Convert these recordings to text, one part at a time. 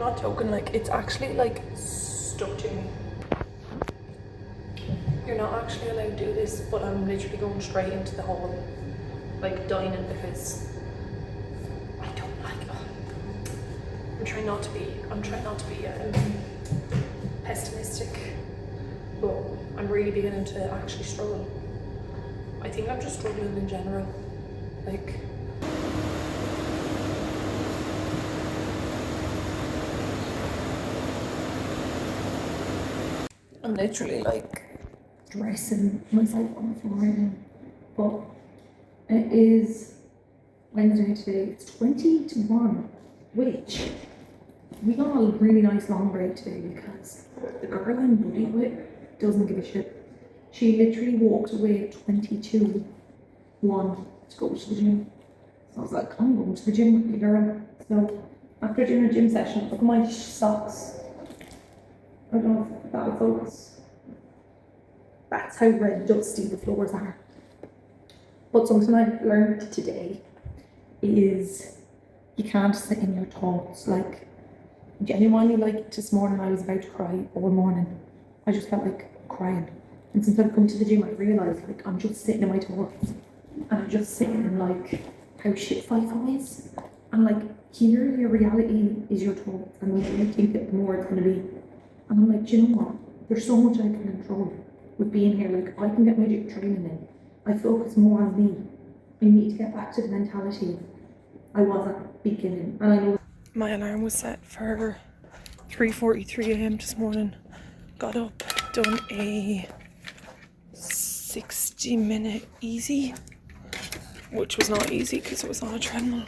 not joking, like it's actually like stuck to me. You're not actually allowed to do this, but I'm literally going straight into the hall, like dining, because I don't like I'm trying not to be pessimistic, but I'm really beginning to actually struggle. I think I'm just struggling in general, like. I'm literally like dressing myself on the floor right now, but it is Wednesday today. It's 20 to 1, which we got a really nice long break today because the girl I'm buddied with doesn't give a shit. She literally walked away at 22 1 to go to the gym. So I was like, I'm going to the gym with you, girl. So after doing a gym session, look at my socks. I don't know if that'll focus. That's how red dusty the floors are. But something I've learned today is you can't sit in your thoughts. Like, genuinely, like this morning I was about to cry all morning. I just felt like crying. And since I've come to the gym, I've realised like I'm just sitting in my thoughts. And I'm just sitting in like how shit FIFO is. And like here your reality is your thoughts. And the more you think it, the more it's gonna be. And I'm like, do you know what? There's so much I can control with being here. Like, I can get my gym training in. I focus more on me. I need to get back to the mentality I was at the beginning. And I know my alarm was set for 3:43 a.m. this morning. Got up, done a 60-minute easy, which was not easy because it was on a treadmill.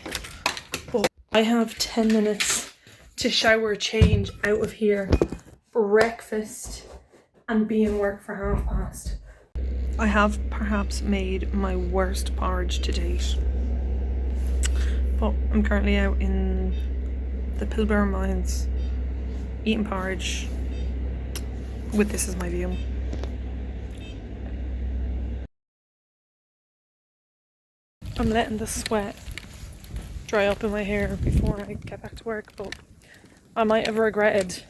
But I have 10 minutes to shower, change, out of here, breakfast, and be in work for past. I have perhaps made my worst porridge to date, but I'm currently out in the Pilbara Mines eating porridge with this as my view. I'm letting the sweat dry up in my hair before I get back to work, but I might have regretted,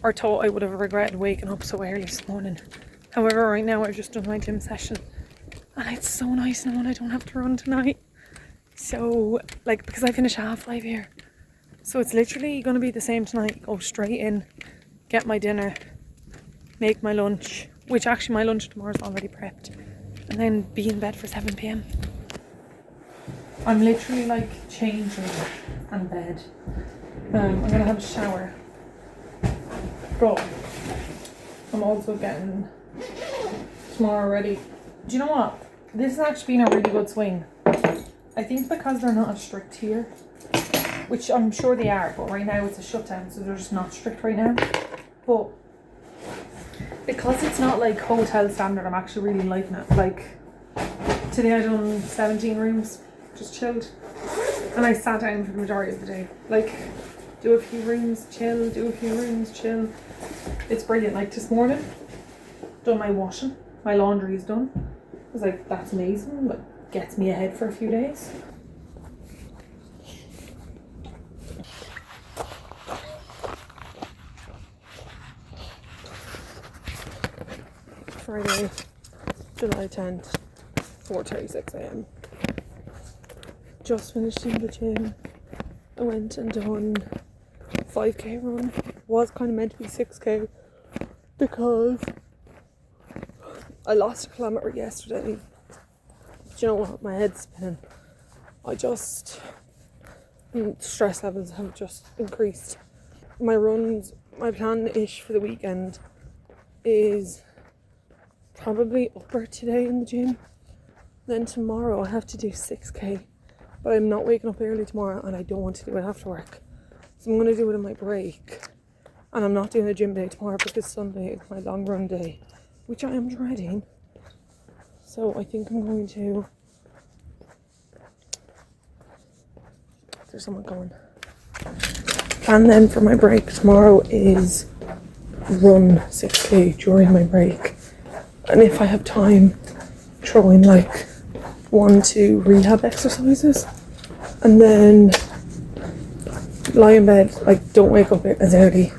or thought I would have regretted waking up so early this morning. However, right now I've just done my gym session and it's so nice knowing I don't have to run tonight. So, like, because I finish at 5:30 here. So it's literally going to be the same tonight. Go straight in, get my dinner, make my lunch, which actually my lunch tomorrow is already prepped, and then be in bed for 7 p.m. I'm literally like changing and bed. I'm going to have a shower. But I'm also getting tomorrow ready. Do you know what? This has actually been a really good swing. I think because they're not as strict here, which I'm sure they are, but right now it's a shutdown, so they're just not strict right now. But because it's not like hotel standard, I'm actually really liking it. Like today I done 17 rooms, just chilled, and I sat down for the majority of the day. Like, do a few rooms, chill, do a few rooms, chill. It's brilliant. Like this morning, done my washing, my laundry is done. I was like, that's amazing. Like, gets me ahead for a few days. Friday, July 10th, 4:36 a.m. Just finished in the gym. I went and done 5k run. Was kind of meant to be 6k because I lost a kilometre yesterday. Do you know what? My head's spinning. Stress levels have just increased. My plan-ish for the weekend is probably upper today in the gym. Then tomorrow I have to do 6k, but I'm not waking up early tomorrow and I don't want to do it after work. So I'm going to do it in my break. And I'm not doing a gym day tomorrow because Sunday is my long run day, which I am dreading. So I think I'm going to... There's someone going. And then for my break tomorrow is run 6k during my break. And if I have time, throw in like 1-2 rehab exercises. And then lie in bed, like don't wake up as early,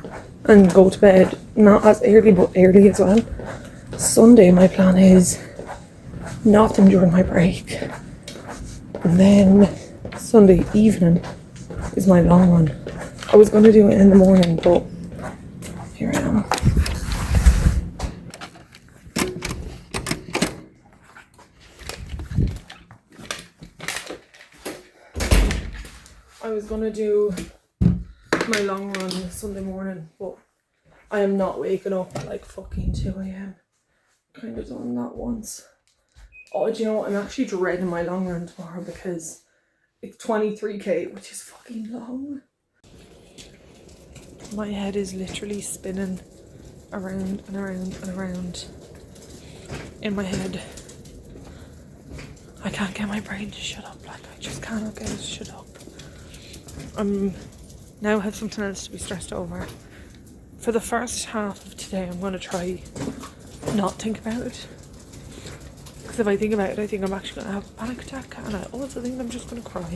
and go to bed not as early but early as well. Sunday my plan is nothing during my break, and then Sunday evening is my long run. I was going to do it in the morning, but here I am. I was going to do my long run Sunday morning, but I am not waking up at like fucking 2 a.m. Kind of done that once. Oh, do you know what? I'm actually dreading my long run tomorrow because it's 23k, which is fucking long. My head is literally spinning around and around and around in my head. I can't get my brain to shut up. Like, I just cannot get it to shut up. Now have something else to be stressed over. For the first half of today, I'm going to try not think about it. Because if I think about it, I think I'm actually going to have a panic attack, and I also think I'm just going to cry. I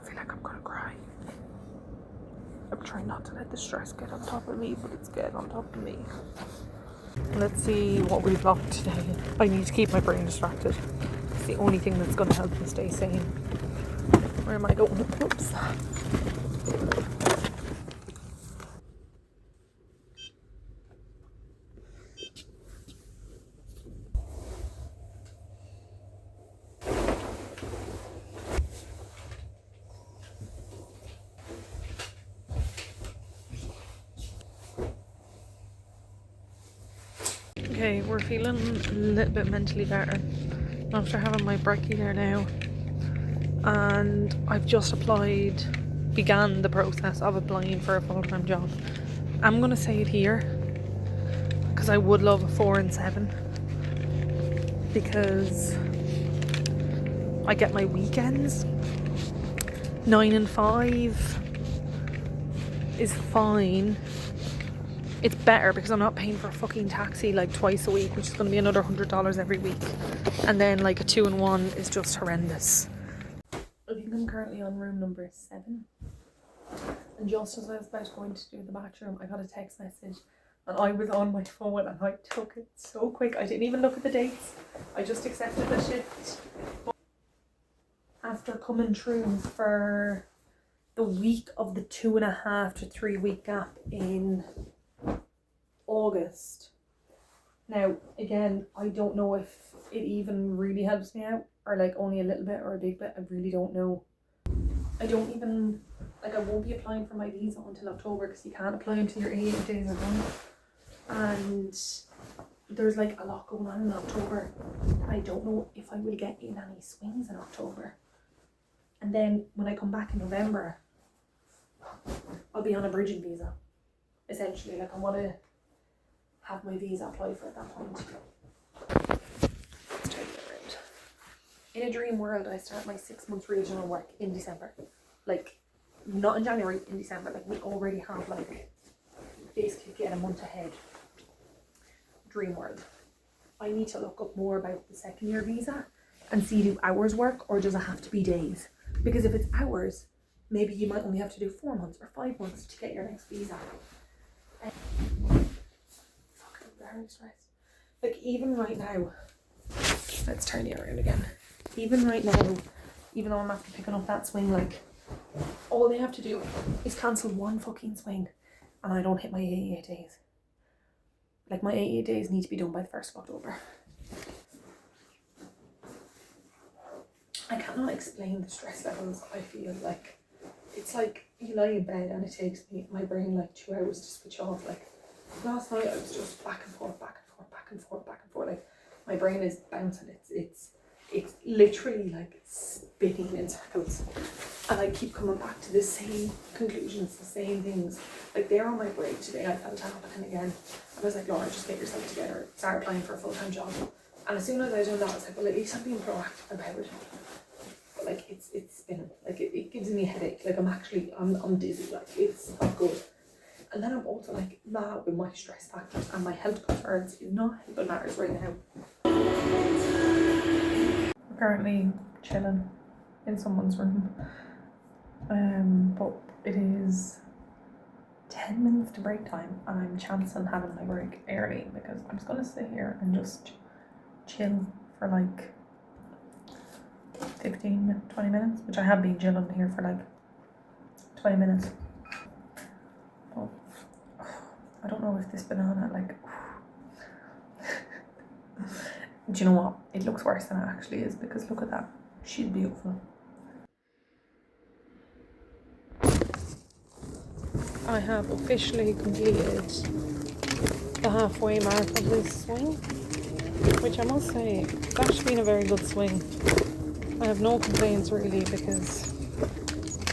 feel like I'm going to cry. I'm trying not to let the stress get on top of me, but it's getting on top of me. Let's see what we've vlogged today. I need to keep my brain distracted. It's the only thing that's going to help me stay sane. Where am I going? Oops. Okay, we're feeling a little bit mentally better after having my brekkie there now, and I've just began the process of applying for a full-time job. I'm gonna say it here because I would love a 4 and 7 because I get my weekends. 9 and 5 is fine. It's better because I'm not paying for a fucking taxi like twice a week, which is going to be another $100 every week. And then like a 2 and 1 is just horrendous. I think I'm currently on room number 7. And just as I was about to go in to do the bathroom, I got a text message and I was on my phone and I took it so quick. I didn't even look at the dates. I just accepted the shift. But after coming through for the week of the 2.5 to 3 week gap in August. Now, again, I don't know if it even really helps me out, or like only a little bit or a big bit. I really don't know. I don't even, like, I won't be applying for my visa until October because you can't apply until your 88 days are done. And there's like a lot going on in October. I don't know if I will get in any swings in October. And then when I come back in November, I'll be on a bridging visa. Essentially, like, I want to have my visa applied for at that point. Let's turn it around. In a dream world, I start my 6 month regional work in December. Like, not in January, in December. Like, we already have, like, basically get a month ahead. Dream world. I need to look up more about the second year visa and see, do hours work or does it have to be days? Because if it's hours, maybe you might only have to do 4 months or 5 months to get your next visa. Very stressed. Like, even right now, let's turn you around again. Even right now, even though I'm after picking up that swing, like, all they have to do is cancel one fucking swing and I don't hit my 88 days. Like, my 88 days need to be done by the 1st of October. I cannot explain the stress levels I feel. Like, it's like you lie in bed and it takes my brain like 2 hours to switch off. Like, last night I was just back and forth, back and forth, back and forth, back and forth. Like, my brain is bouncing. It's literally like spinning in circles. And I keep coming back to the same conclusions, the same things. Like, there on my break today, I felt it happening again. I was like, Laura, just get yourself together, start applying for a full-time job. And as soon as I done that, I was like, well, at least I'm being proactive about it. But like, it's spinning. Like, it gives me a headache. Like, I'm dizzy. Like, it's not good. And then I'm also like, nah, with my stress factors and my health concerns is not helping matters right now. Currently chilling in someone's room. But it is 10 minutes to break time and I'm chancing having my break early because I'm just gonna sit here and just chill for like 20 minutes, which I have been chilling here for like 20 minutes. But I don't know if this banana, like, do you know what? It looks worse than it actually is because look at that. She's beautiful. I have officially completed the halfway mark of this swing, which I must say, it's actually been a very good swing. I have no complaints really because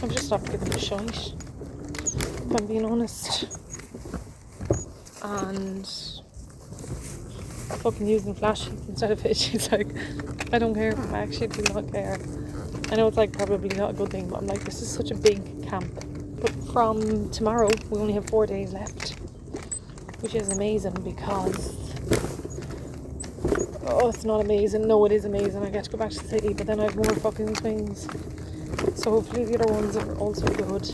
I've just stopped giving a shite, if I'm being honest. And fucking using flash instead of it. She's like, I don't care. I actually do not care. I know it's like probably not a good thing, but I'm like, this is such a big camp. But from tomorrow, we only have 4 days left, which is amazing because, oh, it's not amazing. No, it is amazing. I get to go back to the city, but then I have more fucking swings. So hopefully the other ones are also good.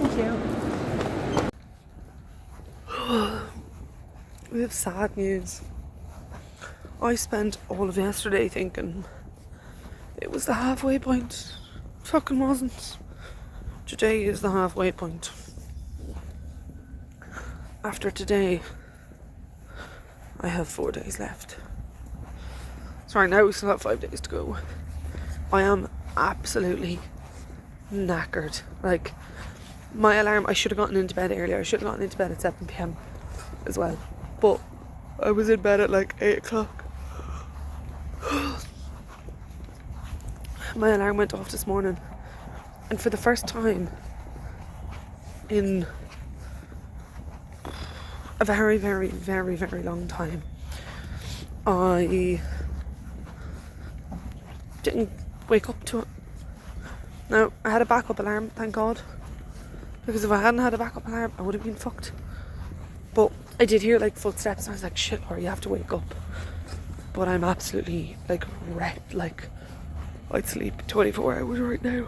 Thank you. We have sad news. I spent all of yesterday thinking it was the halfway point. Fucking wasn't. Today is the halfway point. After today, I have 4 days left. So right now we still have 5 days to go. I am absolutely knackered. Like, my alarm, I should have gotten into bed earlier. I should have gotten into bed at 7 p.m. as well. But I was in bed at like 8 o'clock. My alarm went off this morning, and for the first time in a very, very, very, very long time, I didn't wake up to it. Now, I had a backup alarm, thank God, because if I hadn't had a backup alarm, I would have been fucked. But I did hear like footsteps, and I was like, shit, Laura, you have to wake up. But I'm absolutely like wrecked. Like, I'd sleep 24 hours right now.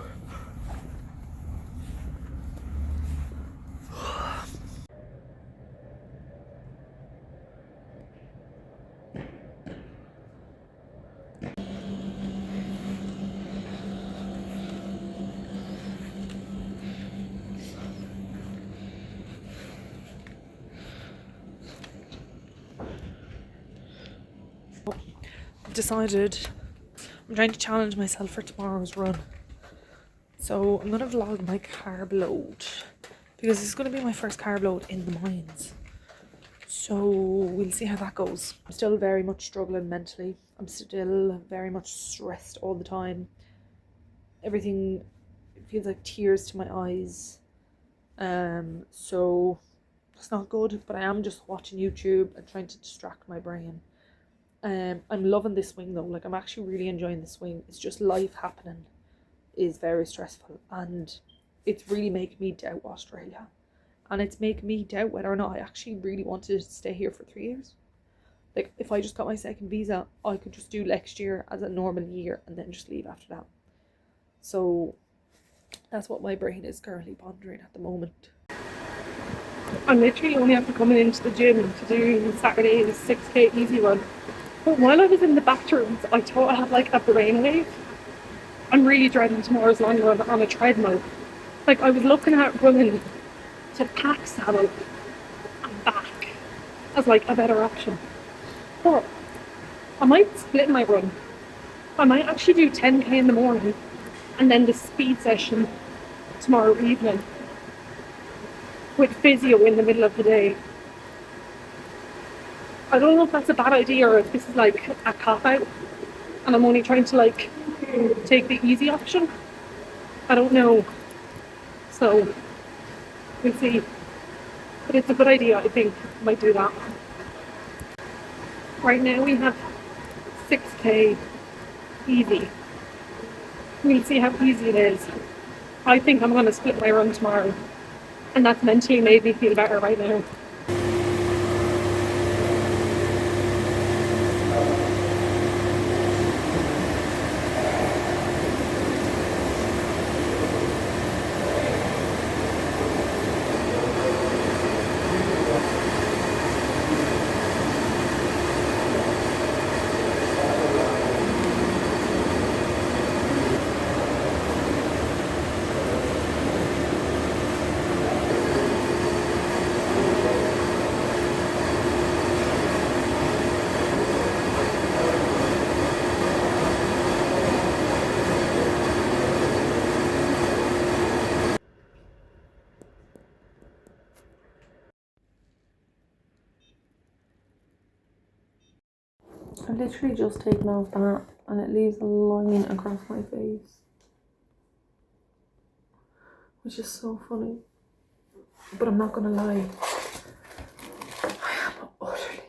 I've decided I'm trying to challenge myself for tomorrow's run. So I'm gonna vlog my carb load because it's gonna be my first carb load in the mines. So we'll see how that goes. I'm still very much struggling mentally. I'm still very much stressed all the time. Everything feels like tears to my eyes. So it's not good, but I am just watching YouTube and trying to distract my brain. I'm loving this swing though. Like, I'm actually really enjoying the swing. It's just life happening is very stressful, and it's really making me doubt Australia, and it's making me doubt whether or not I actually really want to stay here for 3 years. Like, if I just got my second visa, I could just do next year as a normal year and then just leave after that. So that's what my brain is currently pondering at the moment. I'm literally only after coming into the gym to do Saturday's 6k easy run. But while I was in the bathrooms, I thought I had like a brainwave. I'm really dreading tomorrow's long run on a treadmill. Like, I was looking at running to pack saddle and back as like a better option. But I might split my run. I might actually do 10k in the morning and then the speed session tomorrow evening with physio in the middle of the day. I don't know if that's a bad idea or if this is like a cop-out and I'm only trying to like take the easy option. I don't know. So we'll see. But it's a good idea, I think. I might do that. Right now we have 6k easy. We'll see how easy it is. I think I'm going to split my run tomorrow, and that's mentally made me feel better right now. I've literally just taken off that and it leaves a line across my face, which is so funny. But I'm not gonna lie, I am utterly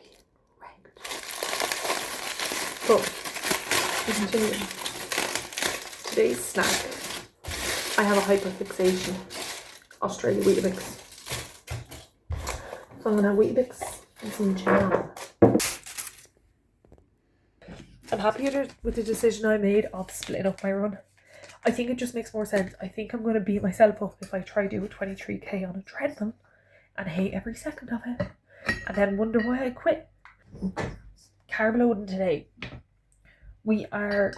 wrecked. But we continue. Today's snack, I have a hyperfixation. Australia Weetabix. So I'm gonna have Weetabix and some jam. I'm happy with the decision I made of splitting up my run. I think it just makes more sense. I think I'm going to beat myself up if I try to do a 23k on a treadmill and hate every second of it and then wonder why I quit. Carb loading today. We are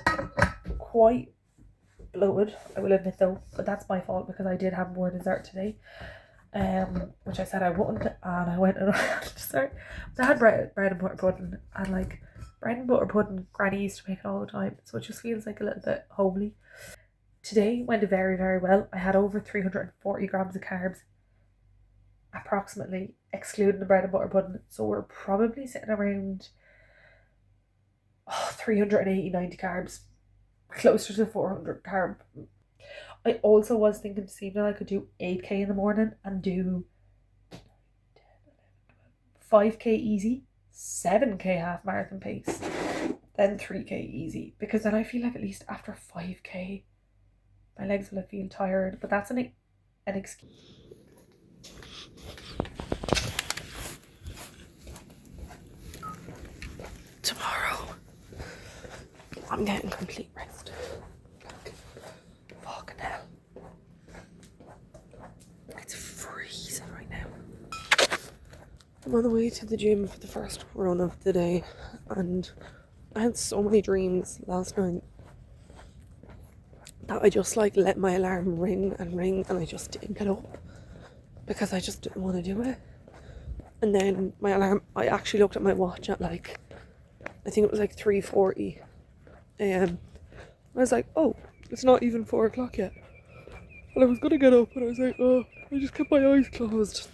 quite bloated, I will admit though, but that's my fault because I did have more dessert today, which I said I wouldn't, and I went and had dessert. So I had bread and butter pudding, and like bread and butter pudding, Granny used to make it all the time, so it just feels like a little bit homely. Today went very, very well. I had over 340 grams of carbs, approximately, excluding the bread and butter pudding. So we're probably sitting around 380, 90 carbs, closer to 400 carb. I also was thinking this evening I could do 8k in the morning and do 5k easy, 7k half marathon pace, then 3k easy, because then I feel like at least after 5k my legs will feel tired, but that's an excuse. Tomorrow I'm getting complete rest. Like, fucking hell. It's freezing right now. I'm on the way to the gym for the first run of the day, and I had so many dreams last night that I just like let my alarm ring and I just didn't get up because I just didn't want to do it. And then my alarm, I actually looked at my watch at like, I think it was like 3:40 a.m. I was like, oh, it's not even 4 o'clock yet. And I was gonna get up and I was like, oh, I just kept my eyes closed.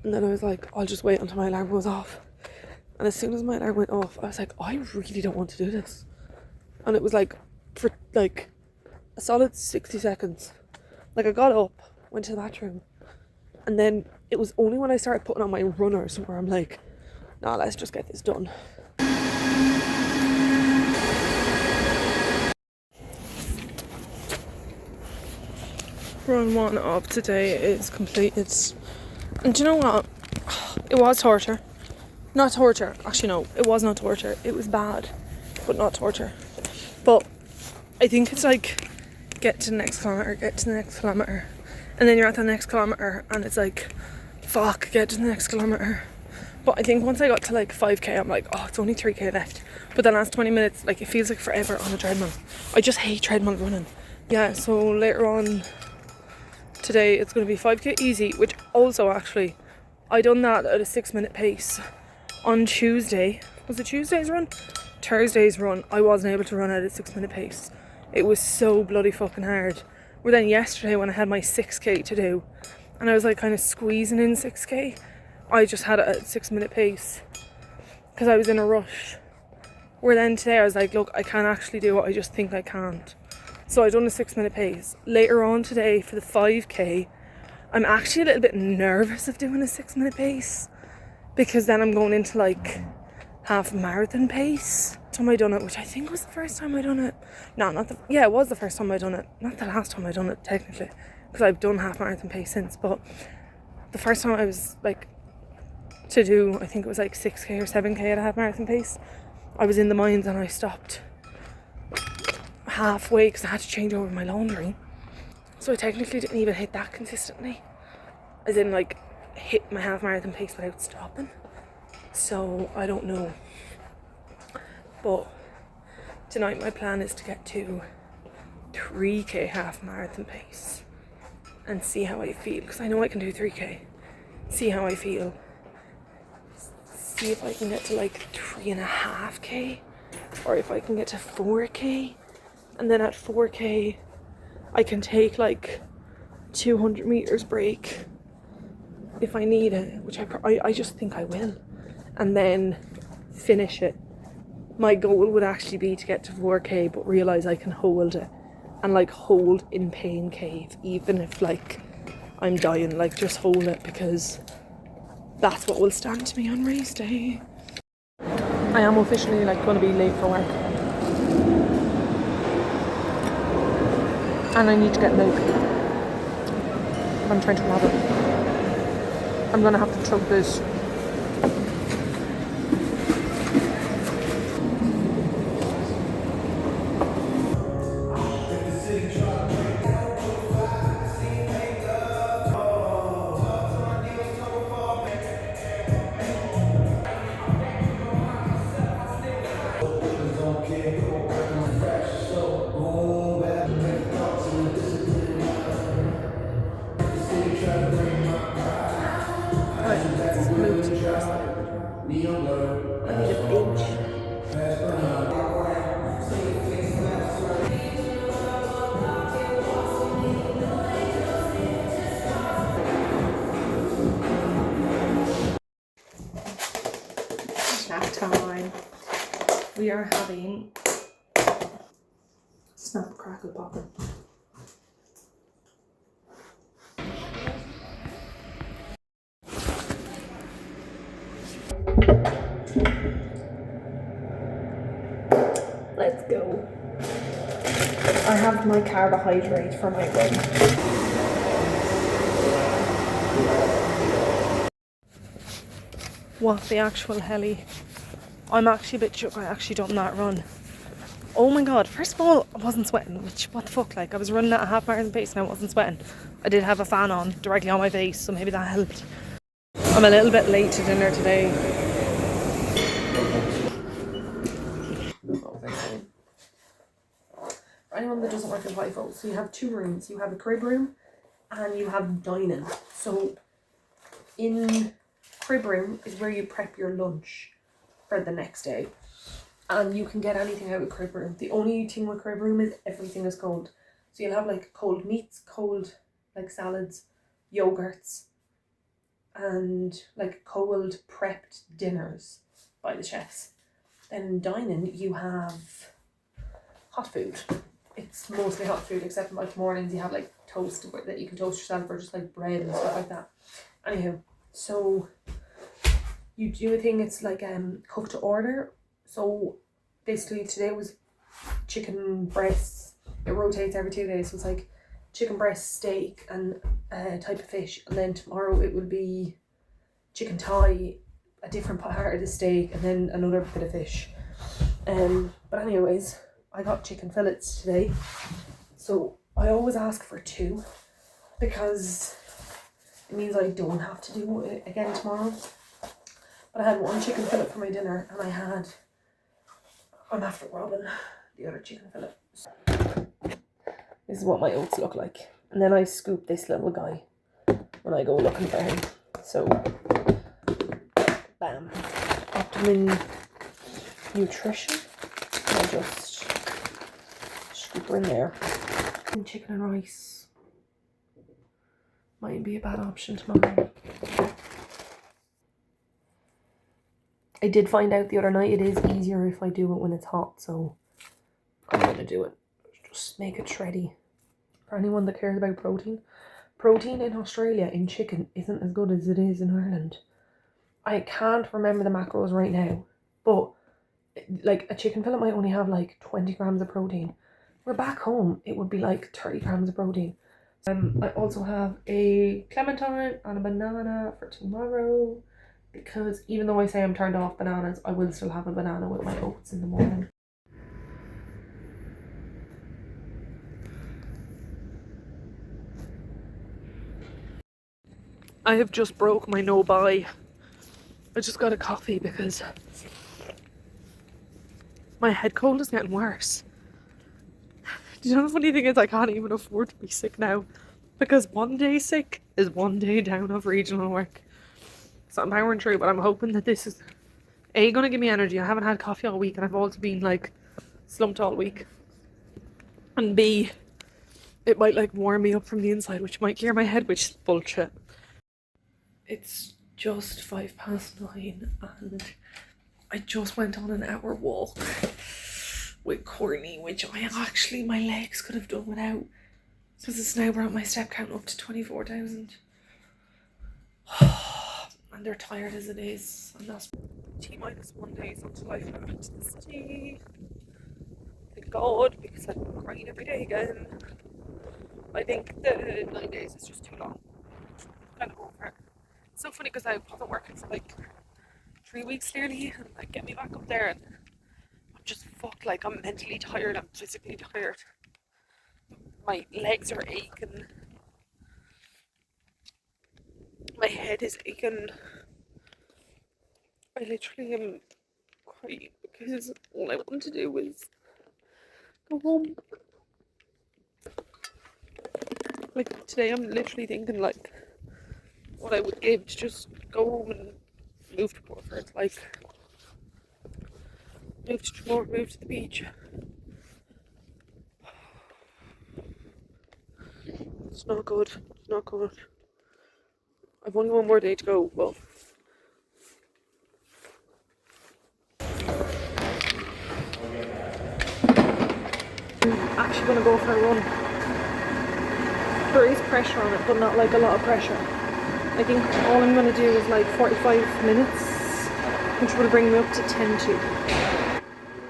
And then I was like, I'll just wait until my alarm goes off. And as soon as my alarm went off, I was like, I really don't want to do this. And it was like, for like a solid 60 seconds. Like I got up, went to the bathroom, and then it was only when I started putting on my runners where I'm like, nah, let's just get this done. Run 1 of today is completed. And do you know what? It was torture. Not torture. Actually, no, it was not torture. It was bad, but not torture. But I think it's like get to the next kilometre, and then you're at the next kilometre and it's like, fuck, get to the next kilometre. But I think once I got to like 5k, I'm like, oh, it's only 3k left. But the last 20 minutes, like it feels like forever on a treadmill. I just hate treadmill running. Yeah, so later on today it's going to be 5k easy, which also actually, I done that at a 6-minute pace on Tuesday. Was it Tuesday's run? Thursday's run, I wasn't able to run at a 6-minute pace. It was so bloody fucking hard. Well, then yesterday when I had my 6k to do, and I was like kind of squeezing in 6k, I just had it at 6-minute pace because I was in a rush. Where then today I was like, look, I can't actually do it, I just think I can't. So I done a 6-minute pace. Later on today for the 5k, I'm actually a little bit nervous of doing a 6-minute pace because then I'm going into like half marathon pace. Time I done it, which I think was the first time I done it. No, it was the first time I done it. Not the last time I done it technically, because I've done half marathon pace since, but the first time I was like to do, I think it was like 6k or 7k at a half marathon pace, I was in the mines and I stopped halfway because I had to change over my laundry. So I technically didn't even hit that consistently, as in like hit my half marathon pace without stopping. So I don't know, but tonight my plan is to get to 3k half marathon pace and see how I feel, because I know I can do 3k. See how I feel, see if I can get to like 3.5k, or if I can get to 4k, and then at 4k I can take like 200 meters break if I need it, which I just think I will. And then finish it. My goal would actually be to get to 4K, but realise I can hold it. And like hold in pain cave, even if like I'm dying, like just hold it, because that's what will stand to me on race day. I am officially like going to be late for work. And I need to get milk. I'm trying to grab it. I'm going to have to chug this. Move to the first one. I need a binge. Snack time. We are having snap crackle popper. Let's go. I have my carbohydrate for my run. What the actual heli? I'm actually a bit shook I actually done that run. Oh my god, first of all, I wasn't sweating, which, what the fuck, like, I was running at a half marathon pace and I wasn't sweating. I did have a fan on directly on my face, so maybe that helped. I'm a little bit late to dinner today. For anyone that doesn't work in FIFO, so you have two rooms. You have a crib room and you have dining. So in crib room is where you prep your lunch for the next day. And you can get anything out of crib room. The only thing with crib room is everything is cold. So you'll have like cold meats, cold like salads, yogurts, and like cold prepped dinners by the chefs. Then in dining you have hot food. It's mostly hot food, except for like mornings you have like toast that you can toast yourself, or just like bread and stuff like that. Anyhow, so you do a thing, it's like cook to order. So basically today was chicken breasts. It rotates every 2 days, so it's like chicken breast, steak, and a type of fish. And then tomorrow it will be chicken thigh, a different part of the steak, and then another bit of fish. But anyways, I got chicken fillets today, so I always ask for 2 because it means I don't have to do it again tomorrow. But I had 1 chicken fillet for my dinner, and I'm after robbing the other chicken fillet. This is what my oats look like. And then I scoop this little guy when I go looking for him. So, bam. Optimum nutrition. I just scoop her in there. And chicken and rice might be a bad option tomorrow. I did find out the other night it is easier if I do it when it's hot, so I'm going to do it. Just make it shreddy. For anyone that cares about protein. Protein in Australia in chicken isn't as good as it is in Ireland. I can't remember the macros right now, but like a chicken fillet might only have like 20 grams of protein. Where back home it would be like 30 grams of protein. I also have a clementine and a banana for tomorrow, because even though I say I'm turned off bananas, I will still have a banana with my oats in the morning. I have just broke my no buy. I just got a coffee because my head cold is getting worse. Do you know the funny thing is I can't even afford to be sick now, because 1 day sick is 1 day down of regional work. So I'm powering through, but I'm hoping that this is A, gonna give me energy. I haven't had coffee all week and I've also been like slumped all week. And B, it might like warm me up from the inside, which might clear my head, which is bullshit. It's just 9:05 and I just went on an hour walk with Courtney, which my legs could have done without, because it's now brought my step count up to 24,000. And they're tired as it is, and that's T-1 days until I fly back to the city. Thank God, because I'm crying every day again. I think the 9 days is just too long. Kind of over it. It's so funny because I wasn't working for like 3 weeks nearly, and like get me back up there, and I'm just fucked. Like, I'm mentally tired, I'm physically tired. My legs are aching. My head is aching. I literally am crying because all I want to do is go home. Like, today I'm literally thinking like what I would give to just go home and move to Portford, like move to Tremor, move to the beach. It's not good. It's not good. I've only one more day to go, but I'm actually gonna go for a run. There is pressure on it, but not like a lot of pressure. I think all I'm gonna do is like 45 minutes, which will bring me up to 10.2.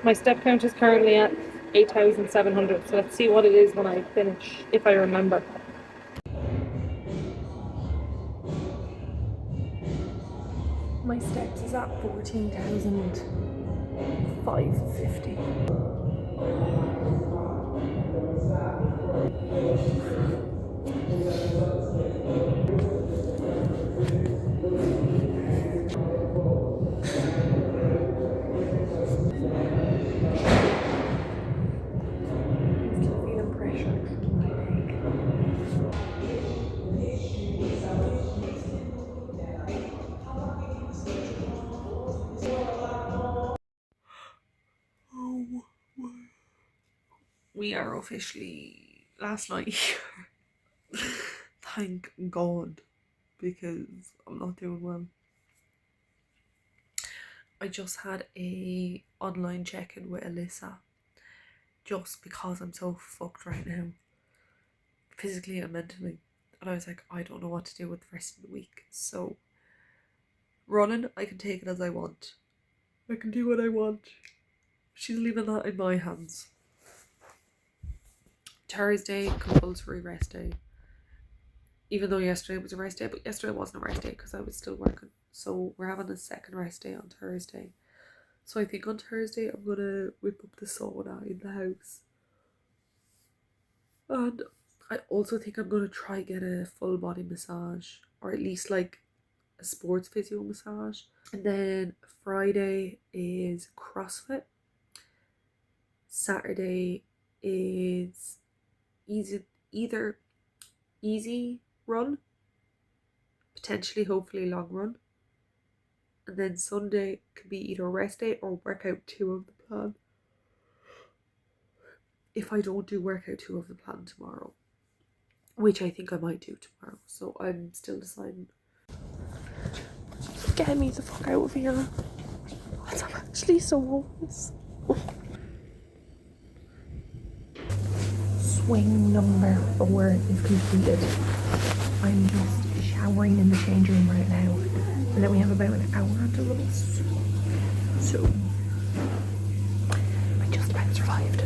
My step count is currently at 8,700, so let's see what it is when I finish, if I remember. My steps is at 14,550. I'm still feeling pressure through my leg. We are officially last night. Thank God, because I'm not doing well. I just had a online check-in with Alyssa, just because I'm so fucked right now, physically and mentally. And I was like, I don't know what to do with the rest of the week. So running, I can take it as I want. I can do what I want. She's leaving that in my hands. Thursday, compulsory rest day. Even though yesterday was a rest day, but yesterday wasn't a rest day because I was still working. So we're having a second rest day on Thursday. So I think on Thursday I'm gonna whip up the sauna in the house. And I also think I'm gonna try get a full body massage, or at least like a sports physio massage. And then Friday is CrossFit. Saturday is either easy run, potentially hopefully long run. And then Sunday could be either rest day or workout 2 of the plan. If I don't do workout 2 of the plan tomorrow, which I think I might do tomorrow, so I'm still deciding. Get me the fuck out of here. I'm actually so homeless. Swing number 4 is completed. I'm just showering in the change room right now, and then we have about an hour until the bus. So I just about survived.